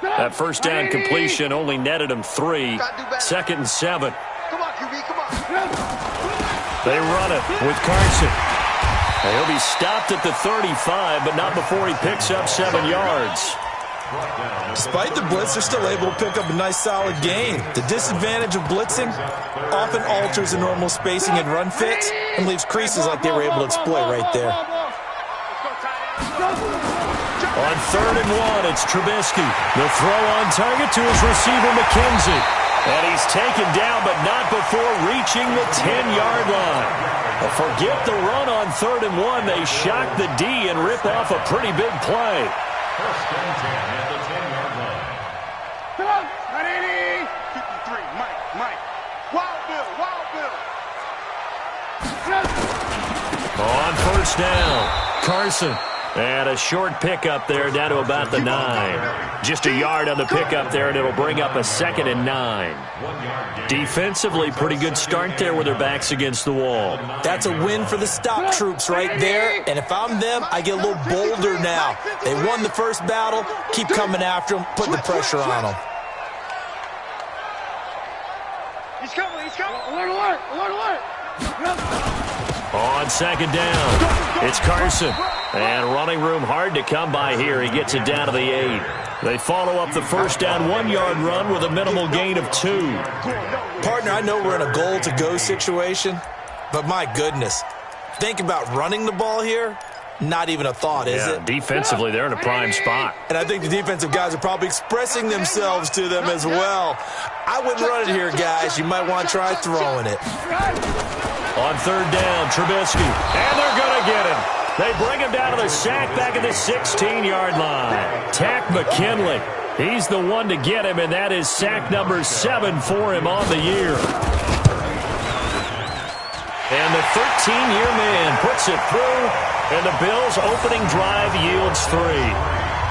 That first down completion only netted him 3. 2nd and 7. Come on, QB, come on. They run it with Carson. And he'll be stopped at the 35, but not before he picks up 7 yards. Despite the blitz, they're still able to pick up a nice, solid gain. The disadvantage of blitzing often alters the normal spacing and run fits and leaves creases like they were able to exploit right there. On 3rd and 1, it's Trubisky. The throw on target to his receiver, McKenzie. And he's taken down, but not before reaching the 10-yard line. Forget the run on 3rd and 1. They shock the D and rip off a pretty big play. First and 10 at the 10-yard line. Come on, 53, Mike. Wild Bill. On 1st down, Carson. And a short pickup there down to about the 9. Just a yard on the pickup there, and it'll bring up a 2nd and 9. Defensively, pretty good start there with their backs against the wall. That's a win for the stop troops right there. And if I'm them, I get a little bolder now. They won the first battle. Keep coming after them. Put the pressure on them. He's coming. Alert. On 2nd down, it's Carson. And running room hard to come by here. He gets it down to the 8. They follow up the first down 1-yard run with a minimal gain of 2. Partner, I know we're in a goal-to-go situation, but my goodness, think about running the ball here. Not even a thought, is it? Defensively, they're in a prime spot. And I think the defensive guys are probably expressing themselves to them as well. I wouldn't run it here, guys. You might want to try throwing it. On 3rd down, Trubisky. And they're going to get him. They bring him down to the sack back at the 16-yard line. Tack McKinley. He's the one to get him, and that is sack number 7 for him on the year. And the 13-year man puts it through, and the Bills' opening drive yields 3.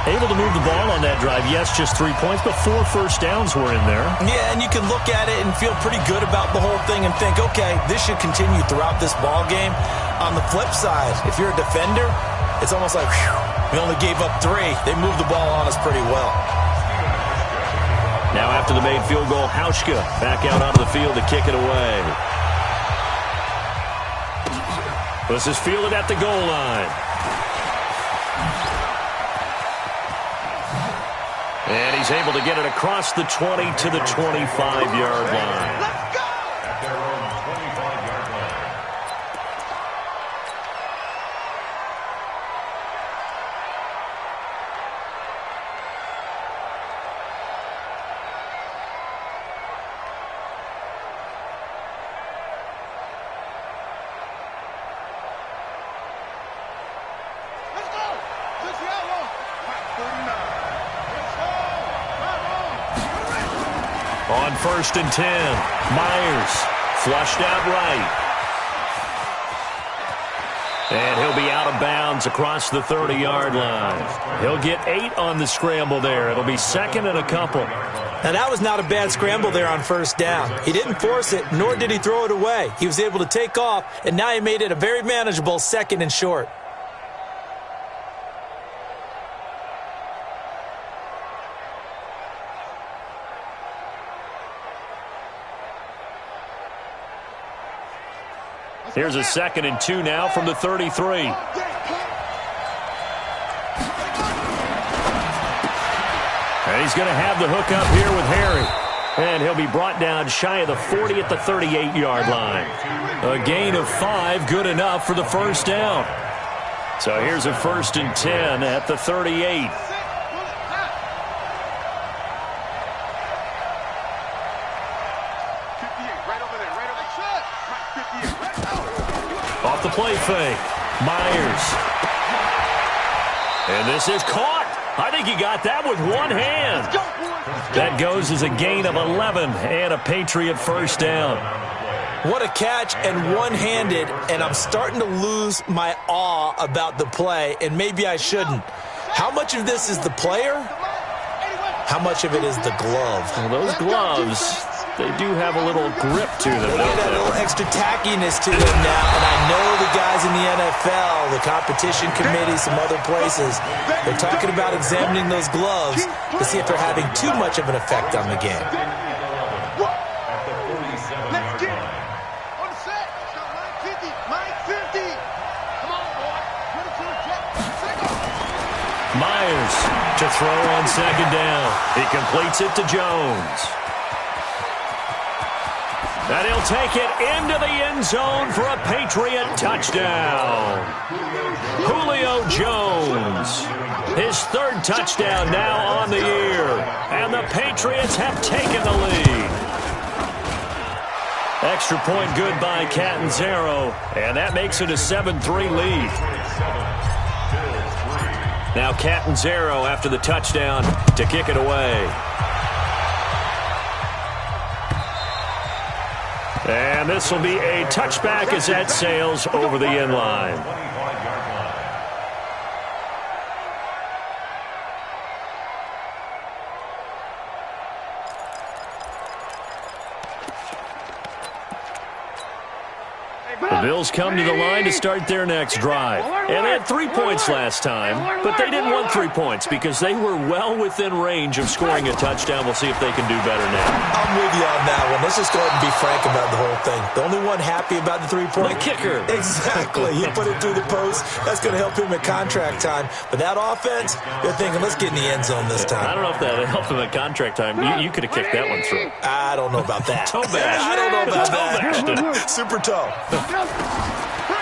Able to move the ball on that drive. Yes, just 3 points, but 4 first downs were in there. Yeah, and you can look at it and feel pretty good about the whole thing and think, okay, this should continue throughout this ball game. On the flip side, if you're a defender, it's almost like, whew, we only gave up 3. They moved the ball on us pretty well. Now after the made field goal, Hauschka back out onto the field to kick it away. This is fielded at the goal line. And he's able to get it across the 20 to the 25-yard line. Let's go! At their own 25-yard line. Let's go! Let's go! 39. On 1st and 10, Myers flushed out right. And he'll be out of bounds across the 30-yard line. He'll get 8 on the scramble there. It'll be 2nd and a couple. Now, that was not a bad scramble there on 1st down. He didn't force it, nor did he throw it away. He was able to take off, and now he made it a very manageable 2nd and short. Here's a 2nd and 2 now from the 33. And he's going to have the hook up here with Harry. And he'll be brought down shy of the 40 at the 38-yard line. A gain of 5, good enough for the first down. So here's a 1st and 10 at the 38. Off the play fake. Myers. And this is caught. I think he got that with one hand. That goes as a gain of 11 and a Patriot first down. What a catch and one-handed, and I'm starting to lose my awe about the play, and maybe I shouldn't. How much of this is the player? How much of it is the glove? Well, those gloves, they do have a little grip to them. They get that little extra tackiness to them now, and I know the guys in the NFL, the competition committee, some other places, they're talking about examining those gloves to see if they're having too much of an effect on the game. Let's get it. On the set. It's got line 50. Line 50. Come on, boy. Put it to the jet. Myers to throw on second down. He completes it to Jones. And he'll take it into the end zone for a Patriot touchdown. Julio Jones, his third touchdown now on the year. And the Patriots have taken the lead. Extra point good by Catanzaro, and that makes it a 7-3 lead. Now Catanzaro after the touchdown to kick it away. And this will be a touchback as that sails over the end line. The Bills come to the line to start their next drive. And they had 3 points last time, but they didn't want 3 points because they were well within range of scoring a touchdown. We'll see if they can do better now. I'm with you on that one. Let's just go ahead and be frank about the whole thing. The only one happy about the 3-point. The kicker. Exactly. He put it through the post. That's going to help him at contract time. But that offense, they're thinking, let's get in the end zone this time. I don't know if that helped him at contract time. You could have kicked that one through. I don't know about that. Toe bash. I don't know about Toe that. Super toe.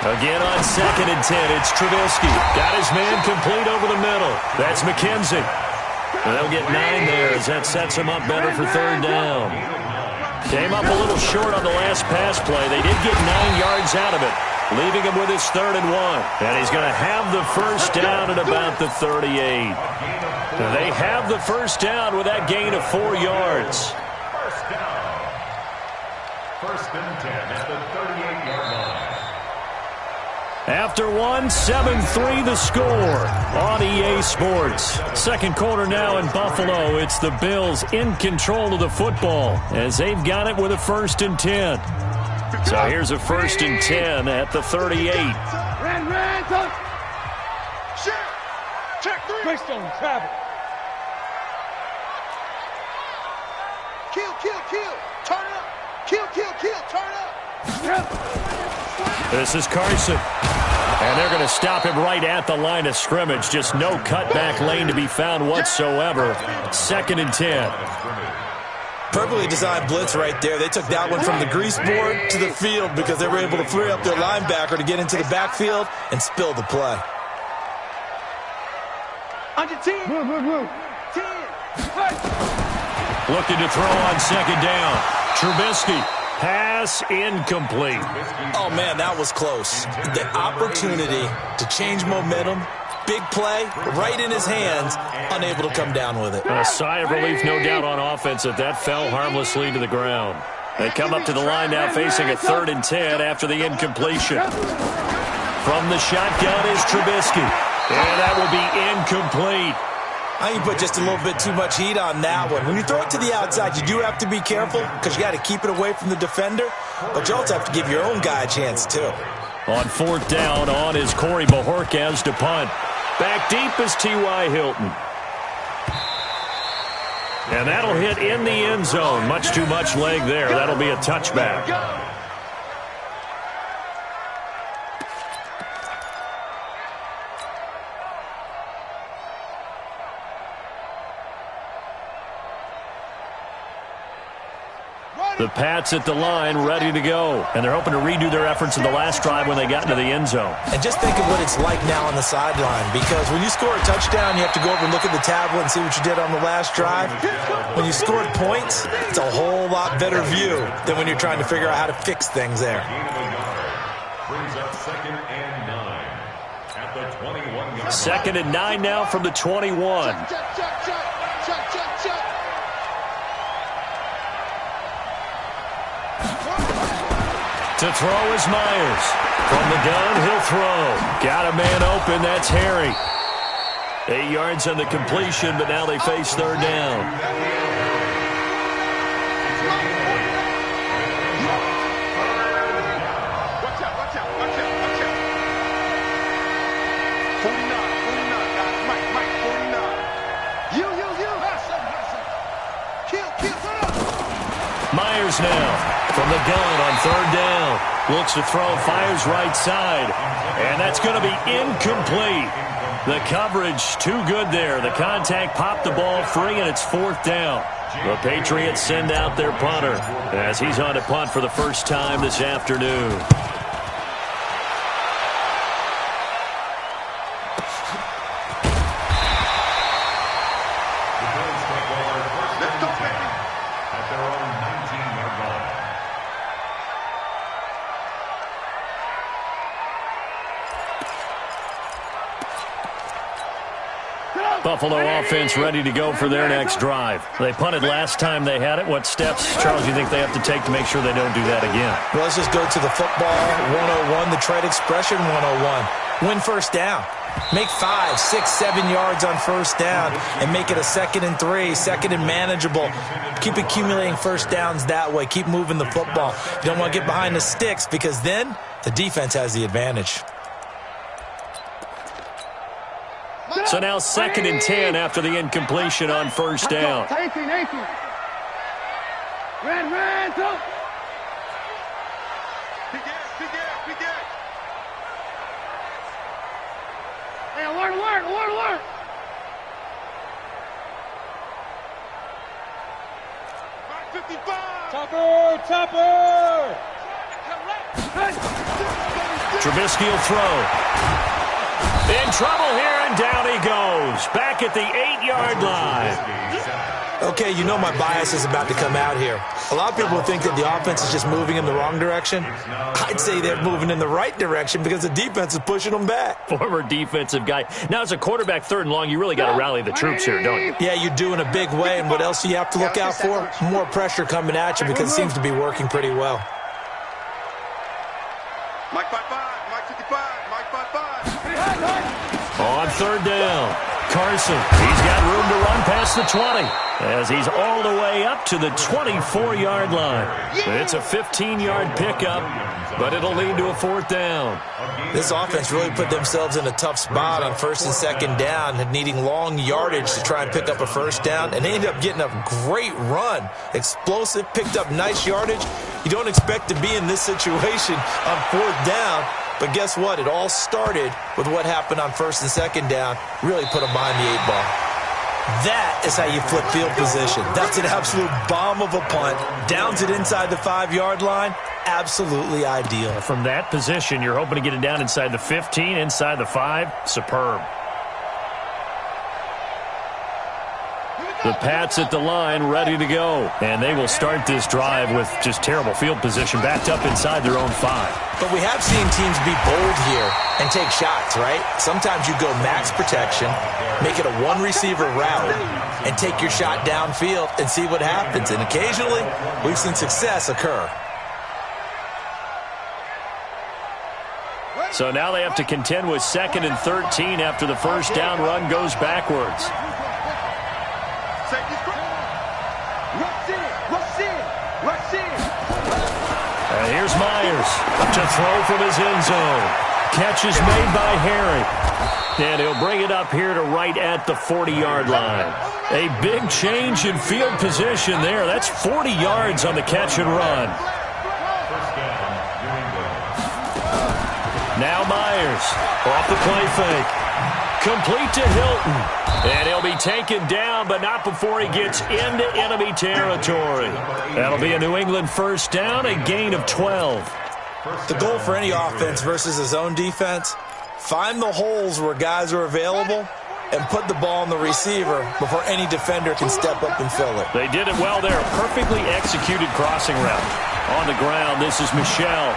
Again on 2nd and 10, it's Trubisky. Got his man complete over the middle. That's McKenzie. And they'll get 9 there as that sets him up better for third down. Came up a little short on the last pass play. They did get 9 yards out of it, leaving him with his 3rd and 1. And he's going to have the first down at about the 38. They have the first down with that gain of 4 yards. First down. 1st and 10 at the 38-yard line. After 7-3 the score on EA Sports. Second quarter now in Buffalo. It's the Bills in control of the football as they've got it with a 1st and 10. So here's a 1st and 10 at the 38. Ran, touch. Shit. Check 3. Greystone, travel. Kill. Turn it up. Kill. Turn it up. This is Carson. And they're going to stop him right at the line of scrimmage. Just no cutback lane to be found whatsoever. 2nd and 10. Perfectly designed blitz right there. They took that one from the grease board to the field because they were able to free up their linebacker to get into the backfield and spill the play. Under 10. 10. Looking to throw on 2nd down. Trubisky. Pass incomplete. Oh, man, that was close. The opportunity to change momentum, big play, right in his hands, unable to come down with it. A sigh of relief, no doubt, on offense that fell harmlessly to the ground. They come up to the line now facing a 3rd and 10 after the incompletion. From the shotgun is Trubisky. And that will be incomplete. I think you put just a little bit too much heat on that one. When you throw it to the outside, you do have to be careful because you got to keep it away from the defender, but you also have to give your own guy a chance, too. On 4th down, on is Corey Bojorquez to punt. Back deep is T.Y. Hilton. And that'll hit in the end zone. Much too much leg there. That'll be a touchback. The Pats at the line, ready to go. And they're hoping to redo their efforts in the last drive when they got into the end zone. And just think of what it's like now on the sideline, because when you score a touchdown, you have to go over and look at the tablet and see what you did on the last drive. When you scored points, it's a whole lot better view than when you're trying to figure out how to fix things there. Brings up 2nd and 9 at the 21-yard line. 2nd and 9 now from the 21. Check. To throw is Myers. From the gun, he'll throw. Got a man open, that's Harry. 8 yards on the completion, but now they face 3rd down. Myers now from the gun on third down. Looks to throw, fires right side. And that's going to be incomplete. The coverage too good there. The contact popped the ball free, and it's fourth down. The Patriots send out their punter as he's on to punt for the first time this afternoon. Buffalo offense ready to go for their next drive. They punted last time they had it. What steps, Charles, do you think they have to take to make sure they don't do that again? Well, let's just go to the football 101, the trade expression 101. Win first down. Make 5, 6, 7 yards on first down and make it a 2nd and 3, 2nd and manageable. Keep accumulating first downs that way. Keep moving the football. You don't want to get behind the sticks because then the defense has the advantage. So now 2nd and 10 after the incompletion on first down. Run, go. Hey, alert. Topper. Trubisky will throw. In trouble here, and down he goes. Back at the 8-yard line. Okay, you know my bias is about to come out here. A lot of people think that the offense is just moving in the wrong direction. I'd say they're moving in the right direction because the defense is pushing them back. Former defensive guy. Now, as a quarterback, 3rd and long, you really got to rally the troops here, don't you? Yeah, you do in a big way, and what else do you have to look out for? More pressure coming at you because it seems to be working pretty well. Mike 5-5, Mike 55, Mike 5-5. On third down, Carson. He's got room to run past the 20 as he's all the way up to the 24-yard line. It's a 15-yard pickup, but it'll lead to a 4th down. This offense really put themselves in a tough spot on 1st and 2nd down, needing long yardage to try and pick up a first down, and they ended up getting a great run. Explosive, picked up nice yardage. You don't expect to be in this situation on 4th down, but guess what? It all started with what happened on 1st and 2nd down. Really put them behind the 8 ball. That is how you flip field position. That's an absolute bomb of a punt. Downs it inside the 5-yard line. Absolutely ideal. From that position, you're hoping to get it down inside the 15, inside the 5. Superb. The Pats at the line, ready to go. And they will start this drive with just terrible field position, backed up inside their own 5. But we have seen teams be bold here and take shots, right? Sometimes you go max protection, make it a one-receiver route, and take your shot downfield and see what happens. And occasionally, we've seen success occur. So now they have to contend with 2nd and 13 after the first down run goes backwards. And here's Myers to throw from his end zone. Catch is made by Harry. And he'll bring it up here to right at the 40-yard line. A big change in field position there. That's 40 yards on the catch and run. Now Myers off the play fake. Complete to Hilton. And he'll be taken down, but not before he gets into enemy territory. That'll be a New England first down, a gain of 12. The goal for any offense versus his own defense, find the holes where guys are available and put the ball on the receiver before any defender can step up and fill it. They did it well there. Perfectly executed crossing route. On the ground, this is Michel.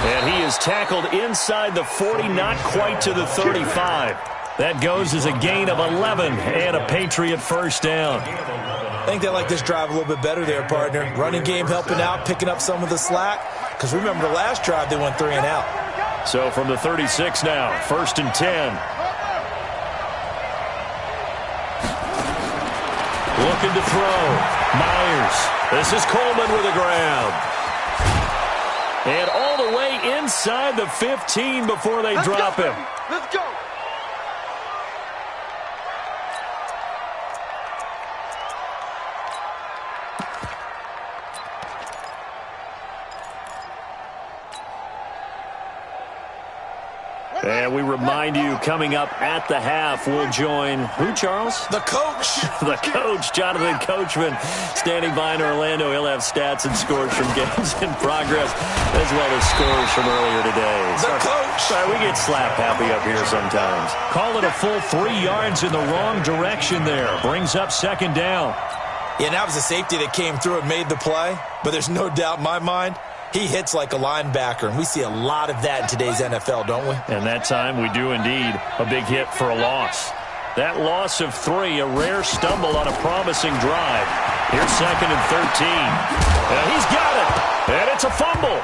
And he is tackled inside the 40, not quite to the 35. That goes as a gain of 11 and a Patriot first down. I think they like this drive a little bit better there, partner. Running game helping out, picking up some of the slack. Because remember the last drive, they went 3 and out. So from the 36 now, 1st and 10. Looking to throw. Myers. This is Coleman with a grab. And all the way inside the 15 before they drop him. Let's go. And we remind you, coming up at the half, we'll join who, Charles? The coach. The coach, Jonathan Coachman, standing by in Orlando. He'll have stats and scores from games in progress, as well as scores from earlier today. The coach. Sorry, we get slap happy up here sometimes. Call it a full 3 yards in the wrong direction there. Brings up second down. Yeah, that was a safety that came through and made the play. But there's no doubt in my mind, he hits like a linebacker, and we see a lot of that in today's NFL, don't we? And that time we do indeed a big hit for a loss. That loss of 3, a rare stumble on a promising drive. Here's second and 13. And he's got it. And it's a fumble.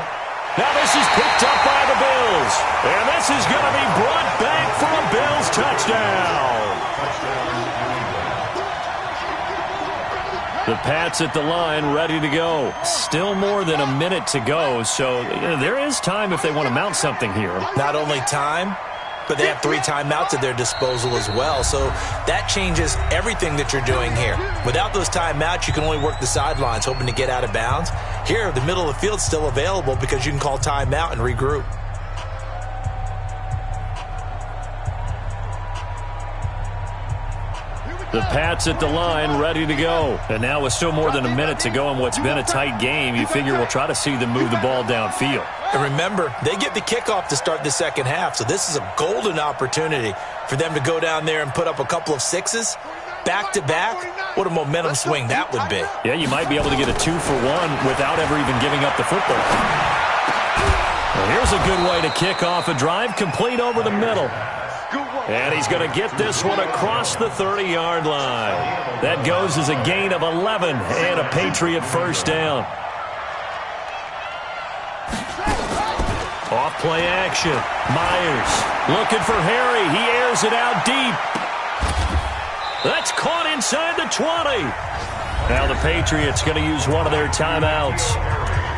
Now this is picked up by the Bills. And this is going to be brought back for a Bills touchdown. The Pats at the line, ready to go. Still more than a minute to go, so there is time if they want to mount something here. Not only time, but they have 3 timeouts at their disposal as well. So that changes everything that you're doing here. Without those timeouts, you can only work the sidelines, hoping to get out of bounds. Here, the middle of the field's still available because you can call timeout and regroup. The Pats at the line, ready to go. And now with still more than a minute to go in what's been a tight game, you figure we'll try to see them move the ball downfield. And remember, they get the kickoff to start the second half, so this is a golden opportunity for them to go down there and put up a couple of 6s back-to-back. What a momentum swing that would be. Yeah, you might be able to get a 2-for-1 without ever even giving up the football. Well, here's a good way to kick off a drive, complete over the middle. And he's going to get this one across the 30-yard line. That goes as a gain of 11 and a Patriot first down. Off play action. Myers looking for Harry. He airs it out deep. That's caught inside the 20. Now the Patriots going to use one of their timeouts,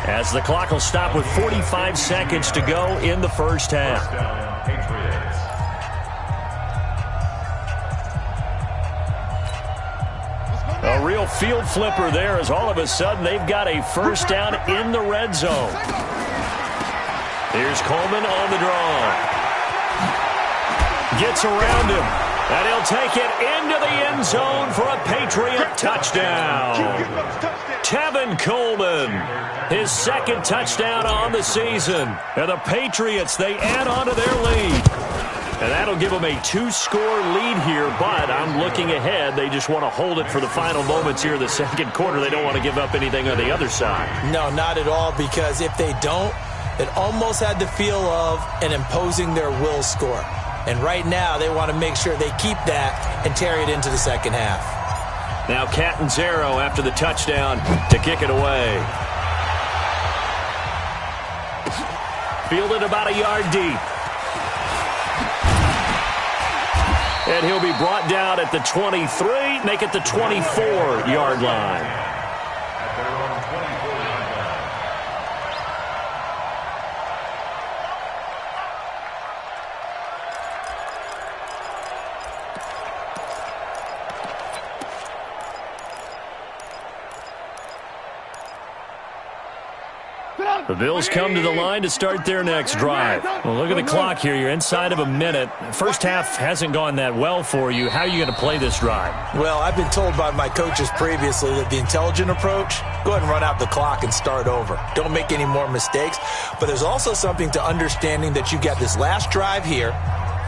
as the clock will stop with 45 seconds to go in the first half. A real field flipper there, as all of a sudden they've got a first down in the red zone. Here's Coleman on the draw. Gets around him, and he'll take it into the end zone for a Patriot touchdown. Tevin Coleman, his second touchdown on the season. And the Patriots, they add on to their lead. And that'll give them a 2-score lead here, but I'm looking ahead. They just want to hold it for the final moments here in the second quarter. They don't want to give up anything on the other side. No, not at all, because if they don't, it almost had the feel of an imposing their will score. And right now, they want to make sure they keep that and carry it into the second half. Now Catanzaro after the touchdown to kick it away. Fielded about a yard deep. And he'll be brought down at the 23, make it the 24-yard line. The Bills come to the line to start their next drive. Well, look at the clock here. You're inside of a minute. First half hasn't gone that well for you. How are you going to play this drive? Well, I've been told by my coaches previously that the intelligent approach, go ahead and run out the clock and start over. Don't make any more mistakes. But there's also something to understanding that you got this last drive here.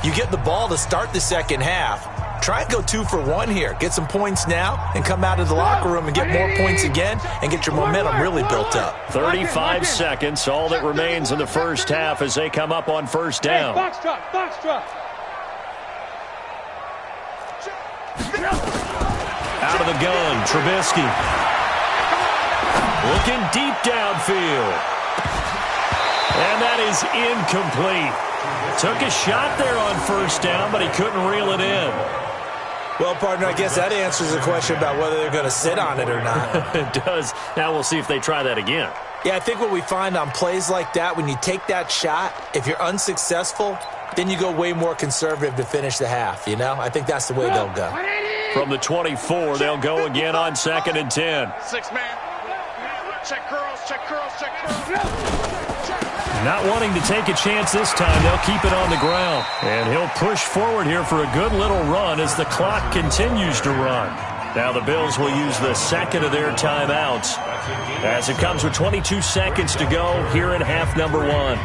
You get the ball to start the second half. Try and go 2-for-1 here. Get some points now and come out of the locker room and get more points again and get your momentum really built up. 35 seconds, all that remains in the first half as they come up on first down. Box drop. Out of the gun, Trubisky. Looking deep downfield. And that is incomplete. Took a shot there on first down, but he couldn't reel it in. Well, partner, I guess that answers the question about whether they're going to sit on it or not. It does. Now we'll see if they try that again. Yeah, I think what we find on plays like that, when you take that shot, if you're unsuccessful, then you go way more conservative to finish the half, you know? I think that's the way they'll go. From the 24, they'll go again on 2nd and 10. 6-man. Check curls. Not wanting to take a chance this time, they'll keep it on the ground. And he'll push forward here for a good little run as the clock continues to run. Now the Bills will use the second of their timeouts as it comes with 22 seconds to go here in half number one.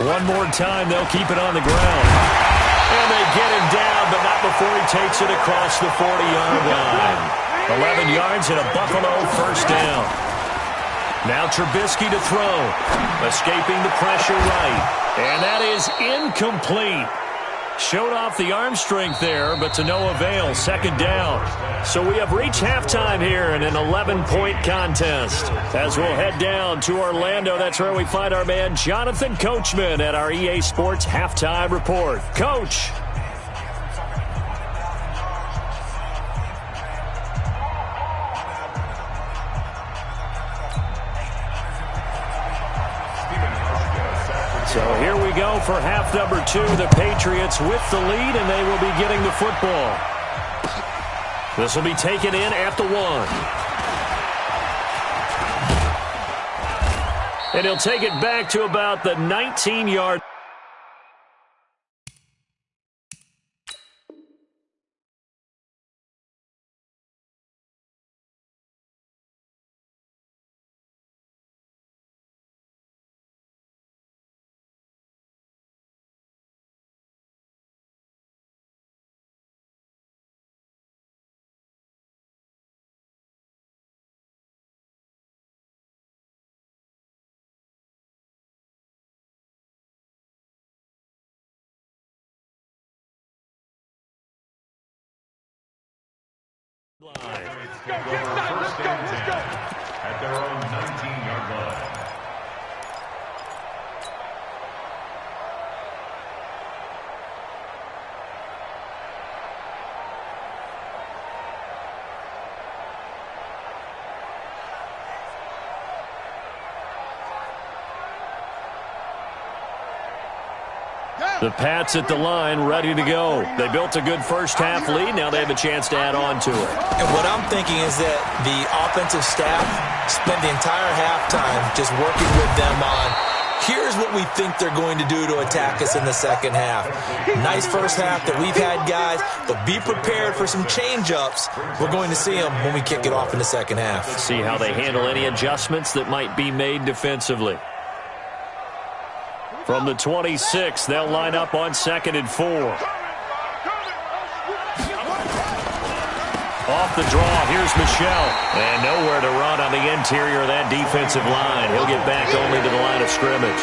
One more time, they'll keep it on the ground. And they get him down, but not before he takes it across the 40-yard line. 11 yards and a Buffalo first down. Now Trubisky to throw. Escaping the pressure right. And that is incomplete. Showed off the arm strength there, but to no avail. Second down. So we have reached halftime here in an 11-point contest. As we'll head down to Orlando, that's where we find our man Jonathan Coachman at our EA Sports Halftime Report. Coach. So here we go for half number two. The Patriots with the lead, and they will be getting the football. This will be taken in at the 1. And he'll take it back to about the 19-yard. Let's go. At their own 19-yard line. The Pats at the line, ready to go. They built a good first-half lead. Now they have a chance to add on to it. And what I'm thinking is that the offensive staff spent the entire halftime just working with them on, here's what we think they're going to do to attack us in the second half. Nice first half that we've had, guys, but be prepared for some change-ups. We're going to see them when we kick it off in the second half. See how they handle any adjustments that might be made defensively. From the 26, they'll line up on 2nd and 4. Off the draw, here's Michel. And nowhere to run on the interior of that defensive line. He'll get back only to the line of scrimmage.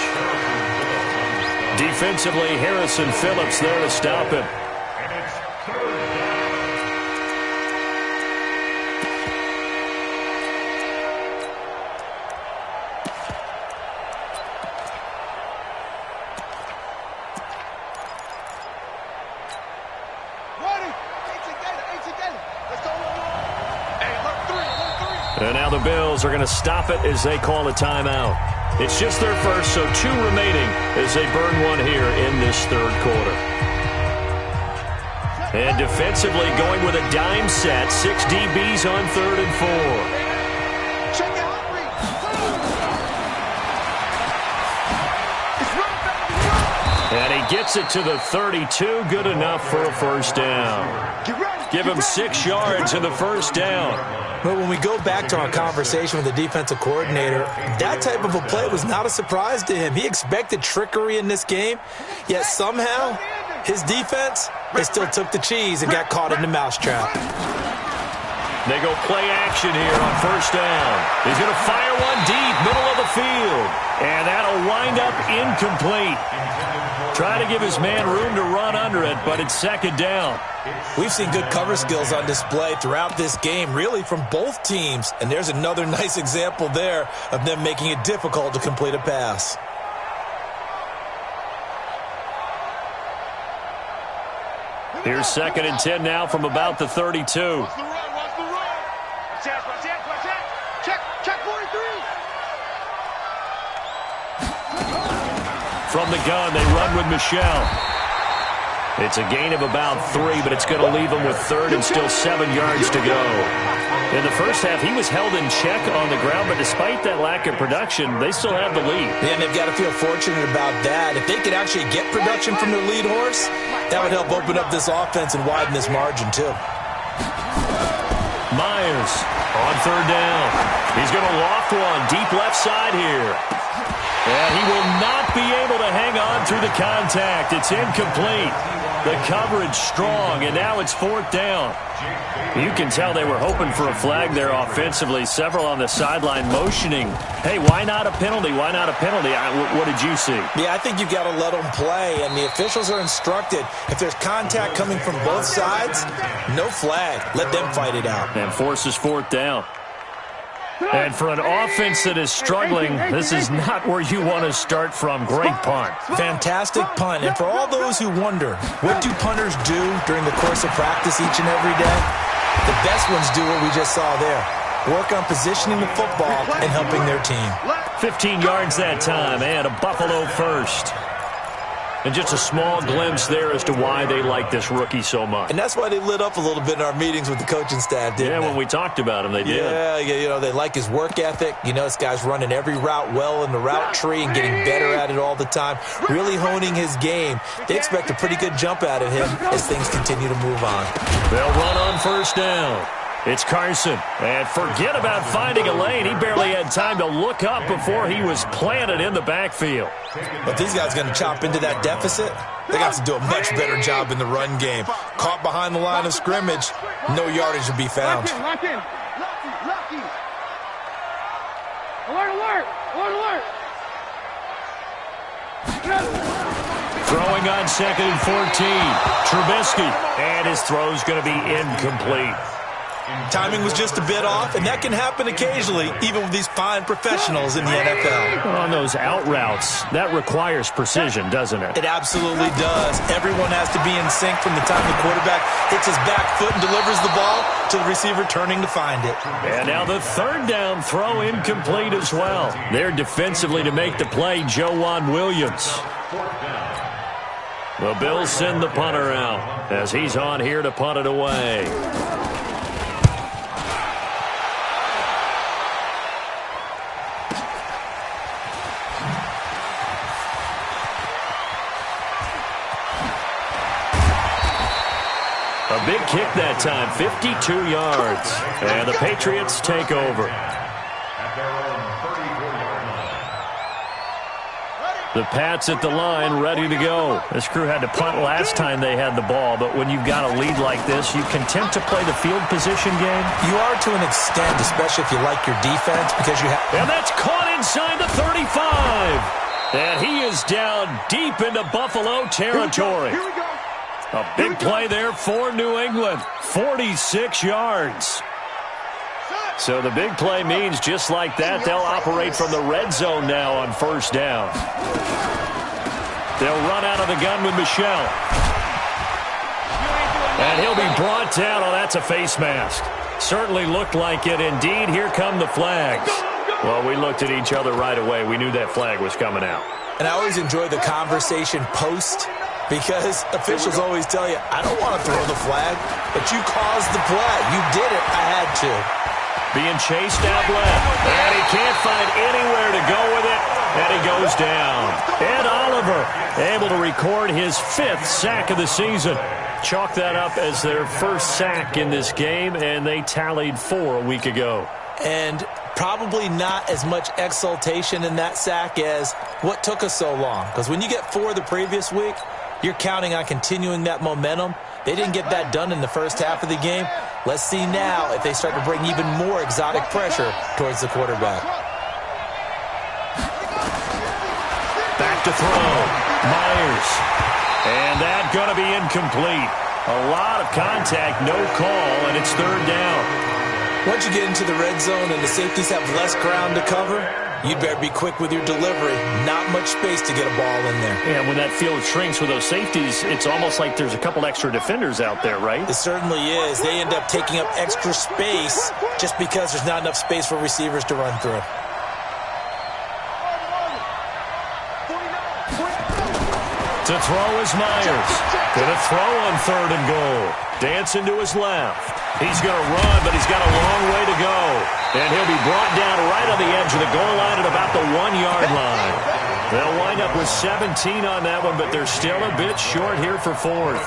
Defensively, Harrison Phillips there to stop him. And now the Bills are going to stop it as they call a timeout. It's just their first, so 2 remaining as they burn one here in this third quarter. And defensively going with a dime set, 6 DBs on 3rd and 4. And he gets it to the 32, good enough for a first down. Give him 6 yards in the first down. But when we go back to our conversation with the defensive coordinator, that type of a play was not a surprise to him. He expected trickery in this game, yet somehow his defense, they still took the cheese and got caught in the mousetrap. They go play action here on first down. He's going to fire one deep, middle of the field. And that'll wind up incomplete. Try to give his man room to run under it, but it's 2nd down. We've seen good cover skills on display throughout this game, really from both teams. And there's another nice example there of them making it difficult to complete a pass. Here's 2nd and 10 now from about the 32. Watch the run, watch the run. Watch out, watch out, watch out. Check 43. From the gun, they run with Michel. It's a gain of about 3, but it's going to leave him with third and still 7 yards to go. In the first half, he was held in check on the ground, but despite that lack of production, they still have the lead. Yeah, and they've got to feel fortunate about that. If they could actually get production from their lead horse, that would help open up this offense and widen this margin, too. Myers on third down. He's going to loft one deep left side here. And he will not be able to hang on through the contact. It's incomplete. The coverage strong, and now it's fourth down. You can tell they were hoping for a flag there offensively. Several on the sideline motioning, hey, why not a penalty? Why not a penalty? What did you see? Yeah, I think you've got to let them play, and the officials are instructed, if there's contact coming from both sides, no flag. Let them fight it out. And forces fourth down. And for an offense that is struggling, this is not where you want to start from. Great punt. Fantastic punt. And for all those who wonder, what do punters do during the course of practice each and every day? The best ones do what we just saw there. Work on positioning the football and helping their team. 15 yards that time, and a Buffalo first. And just a small glimpse there as to why they like this rookie so much. And that's why they lit up a little bit in our meetings with the coaching staff, didn't they? When we talked about him, they did. Yeah, they like his work ethic. You know, this guy's running every route well in the route tree and getting better at it all the time, really honing his game. They expect a pretty good jump out of him as things continue to move on. They'll run on first down. It's Carson. And forget about finding a lane. He barely had time to look up before he was planted in the backfield. But these guys going to chop into that deficit? They got to do a much better job in the run game. Caught behind the line of scrimmage, no yardage to be found. Lock in. Lucky. Alert. Throwing on second and 14. Trubisky. And his throw's going to be incomplete. Timing was just a bit off, and that can happen occasionally, even with these fine professionals in the NFL. On those out routes, that requires precision, doesn't it? It absolutely does. Everyone has to be in sync from the time the quarterback hits his back foot and delivers the ball to the receiver turning to find it. And now the third down throw incomplete as well. There defensively to make the play, Joejuan Williams. The Bills send the punter out as he's on here to punt it away. A big kick that time, 52 yards. And the Patriots take over. The Pats at the line, ready to go. This crew had to punt last time they had the ball, but when you've got a lead like this, you content to play the field position game? You are to an extent, especially if you like your defense, because you have... And that's caught inside the 35. And he is down deep into Buffalo territory. Here we go. A big play there for New England, 46 yards. So the big play means just like that, they'll operate from the red zone now on first down. They'll run out of the gun with Michel. And he'll be brought down. Oh, that's a face mask. Certainly looked like it. Indeed, here come the flags. Well, we looked at each other right away. We knew that flag was coming out. And I always enjoy the conversation post, because officials always tell you, I don't want to throw the flag, but you caused the play. You did it. I had to. Being chased out left. And he can't find anywhere to go with it. And he goes down. Ed Oliver able to record his 5th sack of the season. Chalk that up as their first sack in this game, and they tallied 4 a week ago. And probably not as much exultation in that sack as what took us so long. Because when you get 4 the previous week, you're counting on continuing that momentum. They didn't get that done in the first half of the game. Let's see now if they start to bring even more exotic pressure towards the quarterback. Back to throw. Myers. And that's going to be incomplete. A lot of contact, no call, and it's third down. Once you get into the red zone and the safeties have less ground to cover, you'd better be quick with your delivery. Not much space to get a ball in there. Yeah, when that field shrinks with those safeties, it's almost like there's a couple extra defenders out there, right? It certainly is. They end up taking up extra space just because there's not enough space for receivers to run through. To throw is Myers. Gonna throw on 3rd and goal. Dancing to his left. He's going to run, but he's got a long way to go. And he'll be brought down right on the edge of the goal line at about the 1-yard line. They'll wind up with 17 on that one, but they're still a bit short here for 4th.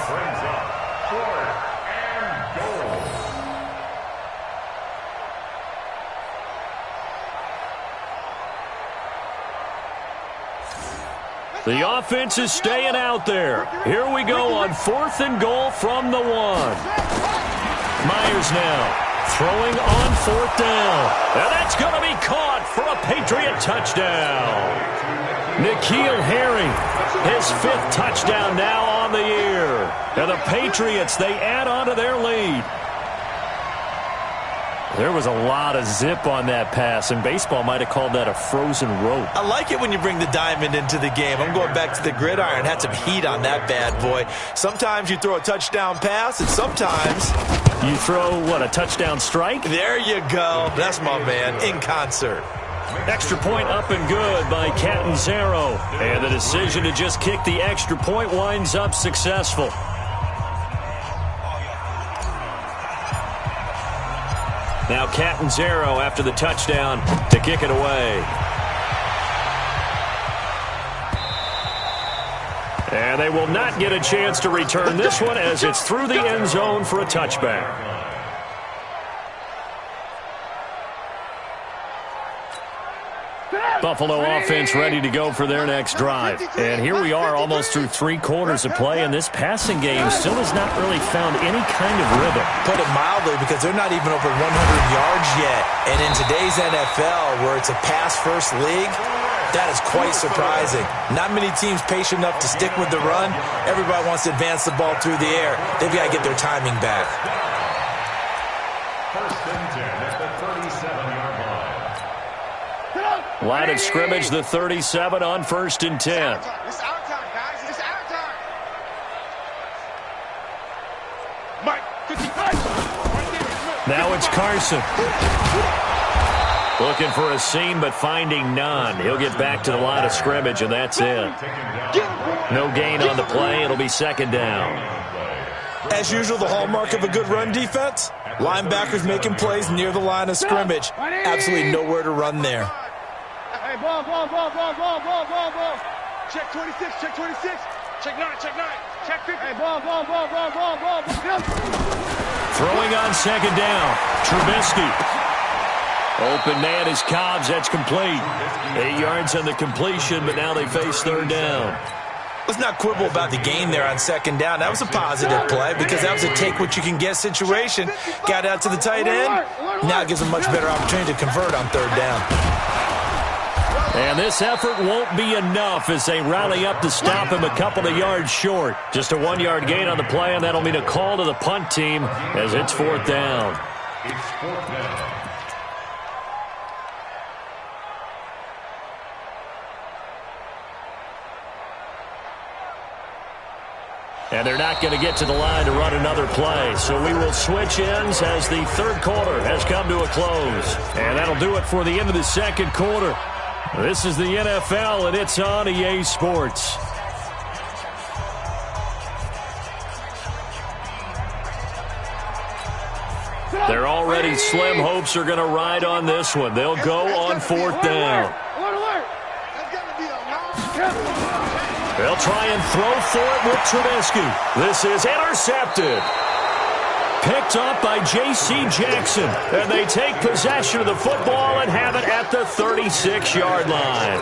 The offense is staying out there. Here we go on 4th and goal from the 1. Myers now throwing on 4th down. And that's going to be caught for a Patriot touchdown. N'Keal Harry, his 5th touchdown now on the year. And the Patriots, they add on to their lead. There was a lot of zip on that pass, and baseball might have called that a frozen rope. I like it when you bring the diamond into the game. I'm going back to the gridiron. Had some heat on that bad boy. Sometimes you throw a touchdown pass, and sometimes you throw, what, a touchdown strike? There you go. That's my man, in concert. Extra point up and good by Catanzaro. And the decision to just kick the extra point winds up successful. Now Catanzaro after the touchdown to kick it away. And they will not get a chance to return this one as it's through the end zone for a touchback. Buffalo offense ready to go for their next drive. And here we are almost through 3 quarters of play, and this passing game still has not really found any kind of rhythm. Put it mildly, because they're not even over 100 yards yet. And in today's NFL, where it's a pass-first league, that is quite surprising. Not many teams patient enough to stick with the run. Everybody wants to advance the ball through the air. They've got to get their timing back. First and 10 at the 37-yard line. Line of scrimmage, the 37 on 1st and 10. It's our time, guys. It's our time. Mike, 55. Now it's Carson. Looking for a seam, but finding none. He'll get back to the line of scrimmage, and that's it. No gain on the play. It'll be 2nd down. As usual, the hallmark of a good run defense, linebackers making plays near the line of scrimmage. Absolutely nowhere to run there. Hey, ball. Check 26, check 26. Check 9, check 9. Check 50. Hey, ball. Throwing on 2nd down. Trubisky. Open man is Cobbs. That's complete. 8 yards on the completion, but now they face 3rd down. Let's not quibble about the gain there on 2nd down. That was a positive play because that was a take-what-you-can-get situation. Got out to the tight end. Now it gives them a much better opportunity to convert on 3rd down. And this effort won't be enough as they rally up to stop him a couple of yards short. Just a 1-yard gain on the play, and that'll mean a call to the punt team as it's 4th down. It's 4th down. And they're not going to get to the line to run another play. So we will switch ends as the 3rd quarter has come to a close. And that'll do it for the end of the 2nd quarter. This is the NFL, and it's on EA Sports. Their already slim hopes are going to ride on this one. They'll go on 4th down. They'll try and throw for it with Trubisky. This is intercepted. Picked up by J.C. Jackson. And they take possession of the football and have it at the 36-yard line.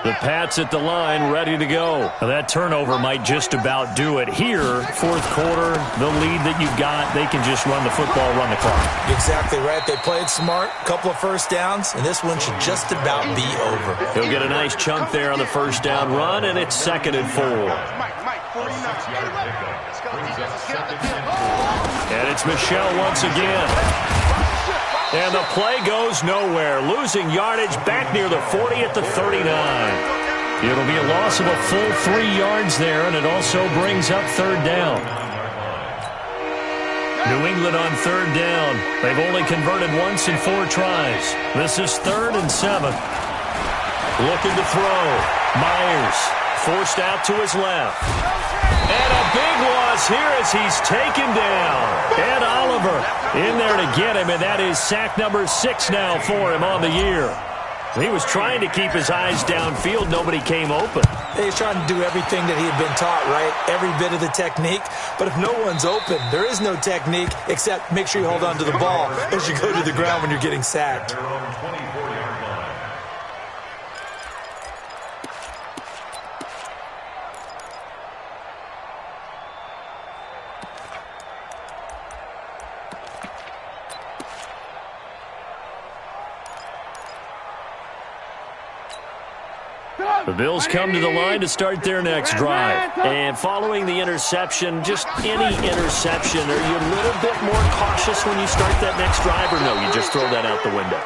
The Pats at the line ready to go. Now that turnover might just about do it. Here, 4th quarter, the lead that you've got, they can just run the football, run the clock. Exactly right. They played smart, couple of 1st downs, and this one should just about be over. He'll get a nice chunk there on the 1st down run, and it's 2nd and 4. And it's Michel once again. And the play goes nowhere. Losing yardage back near the 40 at the 39. It'll be a loss of a full 3 yards there, and it also brings up 3rd down. New England on 3rd down. They've only converted once in 4 tries. This is 3rd and 7. Looking to throw. Myers forced out to his left. And a big loss here as he's taken down. Ed Oliver in there to get him, and that is sack number 6 now for him on the year. He was trying to keep his eyes downfield. Nobody came open. He's trying to do everything that he had been taught, right? Every bit of the technique. But if no one's open, there is no technique except make sure you hold on to the ball as you go to the ground when you're getting sacked. The Bills come to the line to start their next drive. And following the interception, just any interception, are you a little bit more cautious when you start that next drive, or no, you just throw that out the window?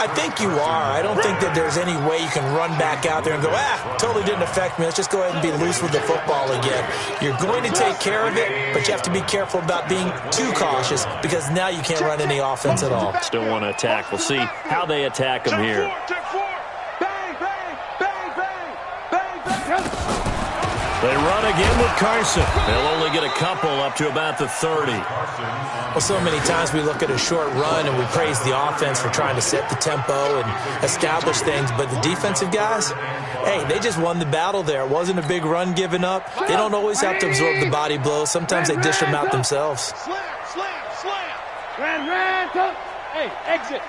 I think you are. I don't think that there's any way you can run back out there and go, totally didn't affect me. Let's just go ahead and be loose with the football again. You're going to take care of it, but you have to be careful about being too cautious because now you can't run any offense at all. Still want to attack. We'll see how they attack them here. They run again with Carson. They'll only get a couple up to about the 30. Well, so many times we look at a short run and we praise the offense for trying to set the tempo and establish things, but the defensive guys, hey, they just won the battle there. It wasn't a big run given up. They don't always have to absorb the body blows. Sometimes they dish them out themselves. Slam. Ran. Hey, exit.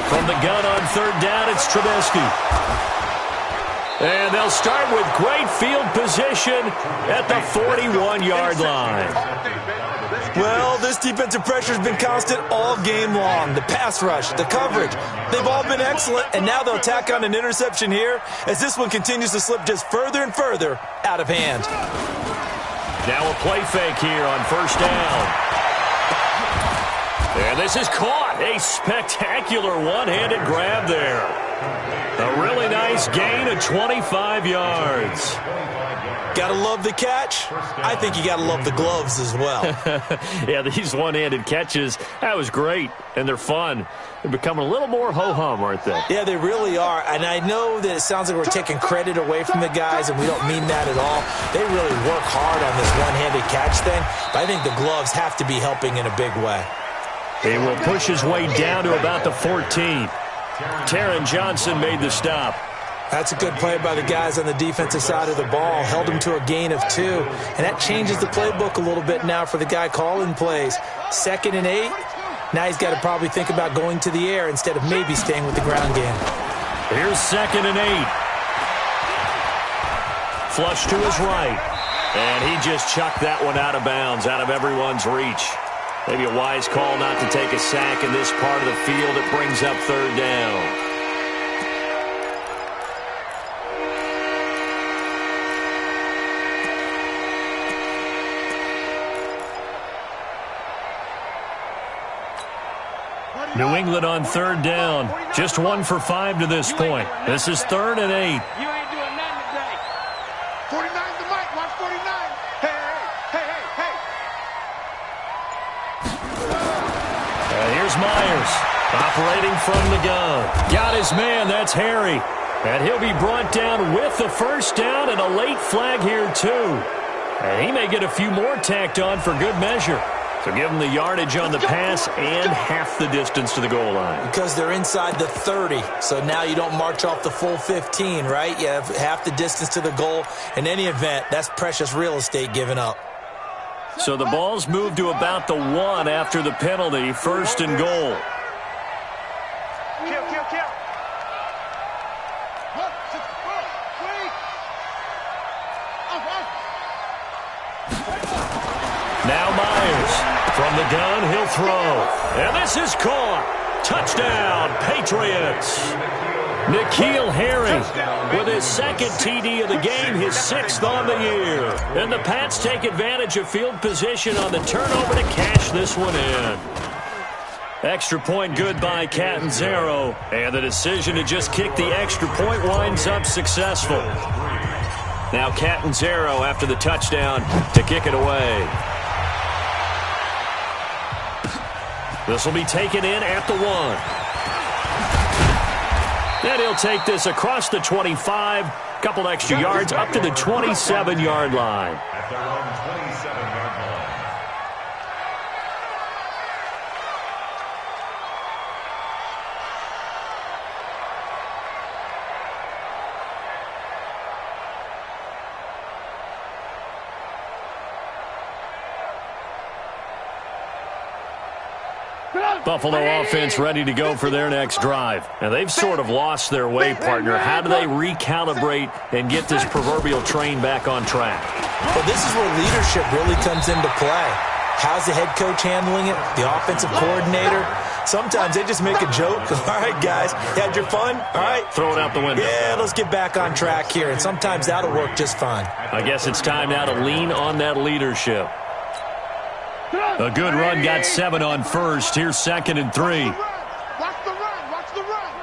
From the gun on third down, it's Trubisky. And they'll start with great field position at the 41-yard line. Well, this defensive pressure has been constant all game long. The pass rush, the coverage, they've all been excellent, and now they'll tack on an interception here as this one continues to slip just further and further out of hand. Now a play fake here on first down. And this is caught. A spectacular one-handed grab there. A really nice gain of 25 yards. Gotta love the catch. I think you gotta love the gloves as well. Yeah, these one-handed catches, that was great, and they're fun. They're becoming a little more ho-hum, aren't they? Yeah, they really are, and I know that it sounds like we're taking credit away from the guys, and we don't mean that at all. They really work hard on this one-handed catch thing, but I think the gloves have to be helping in a big way. He will push his way down to about the 14. Taron Johnson made the stop. That's a good play by the guys on the defensive side of the ball. Held him to a gain of 2. And that changes the playbook a little bit now for the guy calling plays. 2nd and 8. Now he's got to probably think about going to the air instead of maybe staying with the ground game. Here's 2nd and 8. Flush to his right. And he just chucked that one out of bounds, out of everyone's reach. Maybe a wise call not to take a sack in this part of the field. It brings up third down. New England on third down. Just 1 for 5 to this point. This is 3rd and 8. You ain't doing nothing today. 49's the mic. Watch 49. Hey. Here's Myers operating from the gun. Got his man. That's Harry. And he'll be brought down with the first down and a late flag here too. And he may get a few more tacked on for good measure. So give them the yardage on the pass and half the distance to the goal line. Because they're inside the 30, so now you don't march off the full 15, right? You have half the distance to the goal. In any event, that's precious real estate given up. So the ball's moved to about the 1 after the penalty, 1st and goal. Kill. Now Myers. From the gun, he'll throw. And this is caught. Touchdown, Patriots. N'Keal Harry with his 2nd TD of the game, his 6th on the year. And the Pats take advantage of field position on the turnover to cash this one in. Extra point good by Catanzaro. And the decision to just kick the extra point winds up successful. Now Catanzaro after the touchdown to kick it away. This will be taken in at the 1. And he'll take this across the 25, couple extra yards up to the 27-yard line. At their own 27-yard line. Buffalo offense ready to go for their next drive. And they've sort of lost their way, partner. How do they recalibrate and get this proverbial train back on track? Well, this is where leadership really comes into play. How's the head coach handling it? The offensive coordinator? Sometimes they just make a joke. All right, guys, you had your fun? All right. Throw it out the window. Yeah, let's get back on track here. And sometimes that'll work just fine. I guess it's time now to lean on that leadership. A good run got 7 on first. Here's 2nd and 3. Watch the run. Watch the run.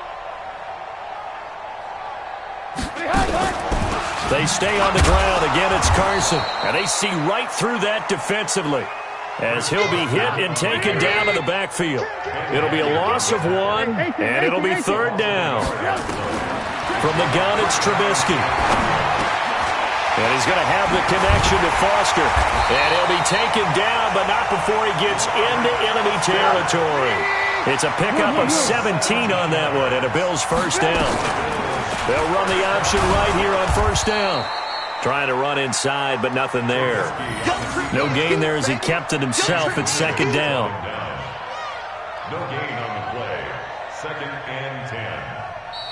They stay on the ground. Again, it's Carson. And they see right through that defensively as he'll be hit and taken down in the backfield. It'll be a loss of 1, and it'll be 3rd down. From the gun, it's Trubisky. And he's going to have the connection to Foster. And he'll be taken down, but not before he gets into enemy territory. It's a pickup of 17 on that one, and a Bills first down. They'll run the option right here on first down. Trying to run inside, but nothing there. No gain there as he kept it himself at 2nd down. No gain on the play. 2nd and 10.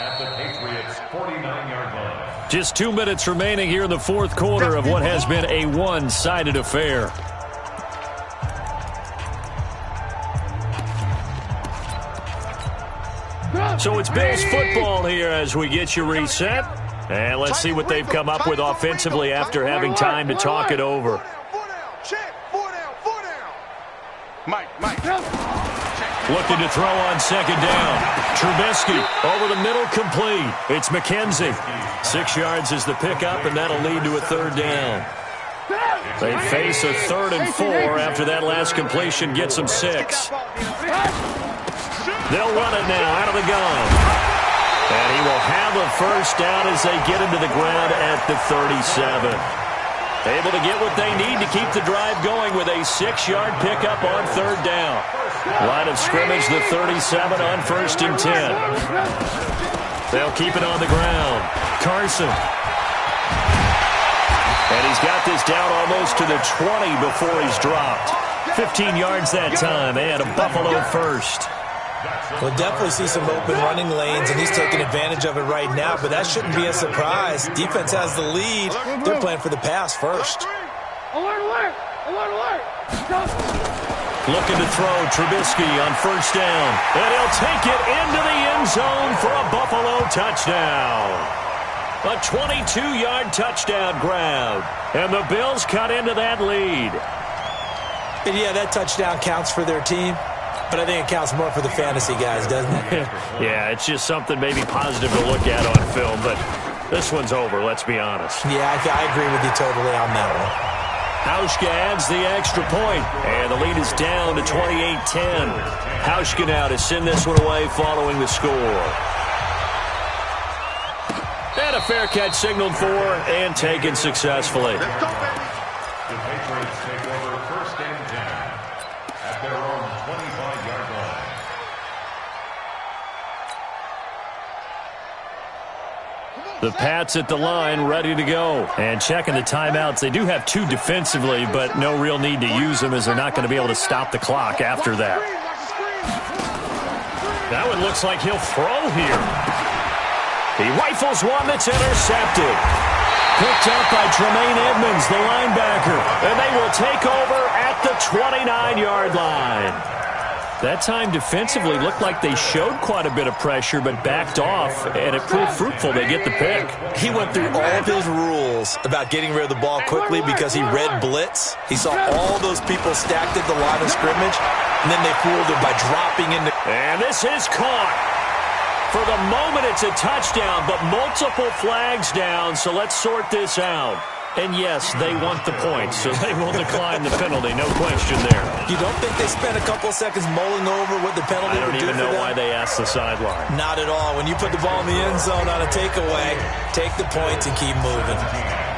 At the Patriots' 49-yard line. Just 2 minutes remaining here in the fourth quarter of what has been a one-sided affair. So it's Bills football here as we get you reset. And let's see what they've come up with offensively after having time to talk it over. Check. 4 down. Mike. Looking to throw on 2nd down. Trubisky over the middle, complete. It's McKenzie. 6 yards is the pickup, and that'll lead to a 3rd down. They face a 3rd and 4 after that last completion gets them 6. They'll run it now out of the gun. And he will have a first down as they get him to the ground at the 37. Able to get what they need to keep the drive going with a 6-yard pickup on 3rd down. Line of scrimmage, the 37 on 1st and 10. They'll keep it on the ground. Carson. And he's got this down almost to the 20 before he's dropped. 15 yards that time, and a Buffalo first. We'll definitely see some open running lanes, and he's taking advantage of it right now, but that shouldn't be a surprise. Defense has the lead. They're playing for the pass first. Alert. Looking to throw Trubisky on first down. And he'll take it into the end zone for a Buffalo touchdown. A 22-yard touchdown grab. And the Bills cut into that lead. And yeah, that touchdown counts for their team. But I think it counts more for the fantasy guys, doesn't it? Yeah, it's just something maybe positive to look at on film, but this one's over, let's be honest. Yeah, I agree with you totally on that one. Hauschka adds the extra point, and the lead is down to 28-10. Hauschka now to send this one away following the score. And a fair catch signaled for and taken successfully. The Patriots take over 1st and 10 at their own 25-yard line. The Pats at the line, ready to go. And checking the timeouts. They do have 2 defensively, but no real need to use them as they're not going to be able to stop the clock after that. That one looks like he'll throw here. He rifles one that's intercepted. Picked up by Tremaine Edmonds, the linebacker. And they will take over at the 29-yard line. That time defensively looked like they showed quite a bit of pressure but backed off, and it proved fruitful. They get the pick. He went through all of his rules about getting rid of the ball quickly because he read blitz. He saw all those people stacked at the line of scrimmage, and then they fooled him by dropping into... And this is caught. For the moment, it's a touchdown, but multiple flags down, so let's sort this out. And yes, they want the points, so they will decline the penalty, no question there. You don't think they spent a couple of seconds mulling over what the penalty would do for them? I don't even know why they asked the sideline. Not at all. When you put the ball in the end zone on a takeaway, take the points and keep moving.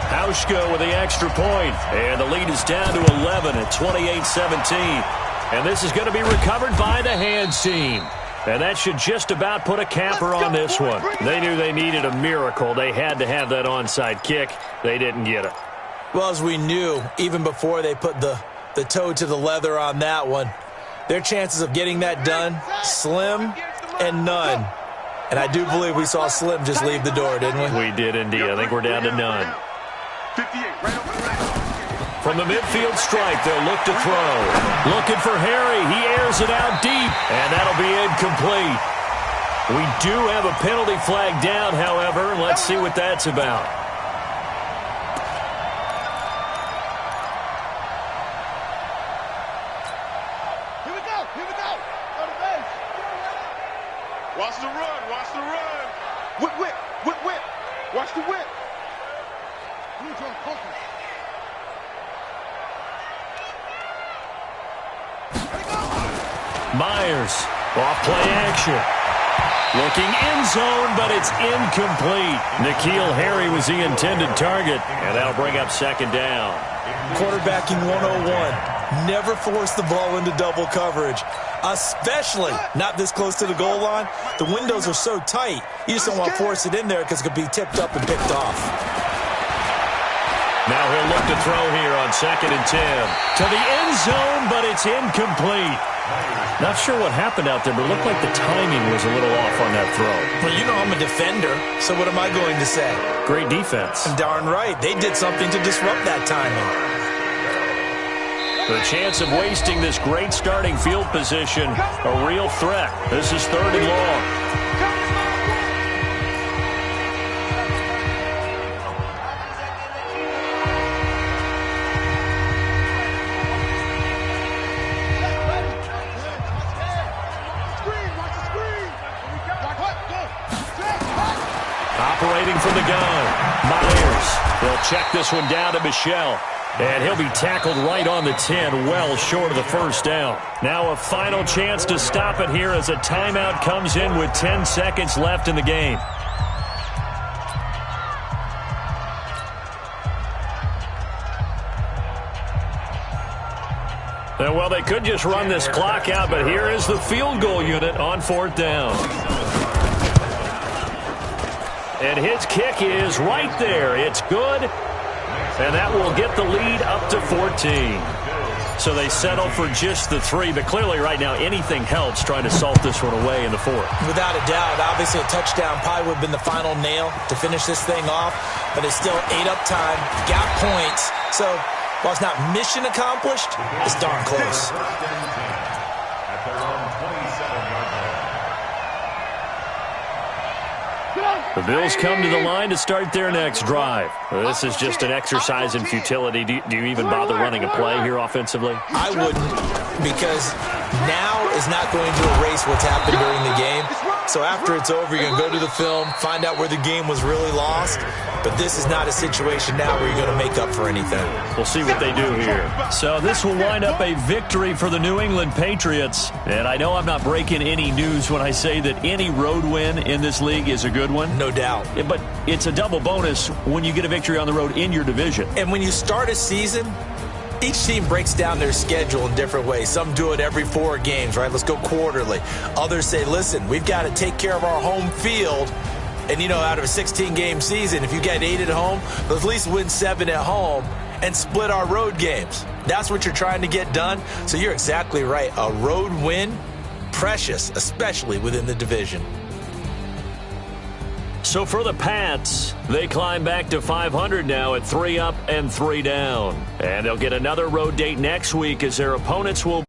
Hauschko with the extra point, and the lead is down to 11 at 28-17. And this is going to be recovered by the hands team. And that should just about put a capper on this one. They knew they needed a miracle. They had to have that onside kick. They didn't get it. Well, as we knew, even before they put the toe to the leather on that one, their chances of getting that done, slim and none. And I do believe we saw Slim just leave the door, didn't we? We did indeed. I think we're down to none. 58, right over the right. From the midfield stripe, they'll look to throw. Looking for Harry. He airs it out deep, and that'll be incomplete. We do have a penalty flag down, however. Let's see what that's about. Here we go. Here we go. On the base. Watch the run. Watch the run. Whip, whip. Whip, whip. Watch the whip. Blue draw focus. Myers, off play action. Looking end zone, but it's incomplete. N'Keal Harry was the intended target, and that'll bring up second down. Quarterbacking 101. Never force the ball into double coverage, especially not this close to the goal line. The windows are so tight, you just don't want to force it in there because it could be tipped up and picked off. Now he'll look to throw here on 2nd and 10. To the end zone, but it's incomplete. Not sure what happened out there, but it looked like the timing was a little off on that throw. Well, you know I'm a defender, so what am I going to say? Great defense. Darn right. They did something to disrupt that timing. The chance of wasting this great starting field position, a real threat. This is 3rd and long. Operating from the gun, Myers. They'll check this one down to Michel. And he'll be tackled right on the 10, well short of the first down. Now a final chance to stop it here as a timeout comes in with 10 seconds left in the game. And well, they could just run this clock out, but here is the field goal unit on 4th down. And his kick is right there. It's good. And that will get the lead up to 14. So they settle for just the 3. But clearly right now anything helps trying to salt this one away in the 4th. Without a doubt. Obviously a touchdown probably would have been the final nail to finish this thing off. But it's still 8 up time. Got points. So while it's not mission accomplished, it's darn close. The Bills come to the line to start their next drive. This is just an exercise in futility. Do you even bother running a play here offensively? I wouldn't, because now is not going to erase what's happened during the game. So after it's over, you're going to go to the film, find out where the game was really lost. But this is not a situation now where you're going to make up for anything. We'll see what they do here. So this will wind up a victory for the New England Patriots. And I know I'm not breaking any news when I say that any road win in this league is a good one. No doubt. Yeah, but it's a double bonus when you get a victory on the road in your division. And when you start a season, each team breaks down their schedule in different ways. Some do it every 4 games, right? Let's go quarterly. Others say, listen, we've got to take care of our home field. And, you know, out of a 16-game season, if you get 8 at home, let's at least win 7 at home and split our road games. That's what you're trying to get done. So you're exactly right. A road win, precious, especially within the division. So for the Pats, they climb back to 500 now at 3 up and 3 down. And they'll get another road date next week as their opponents will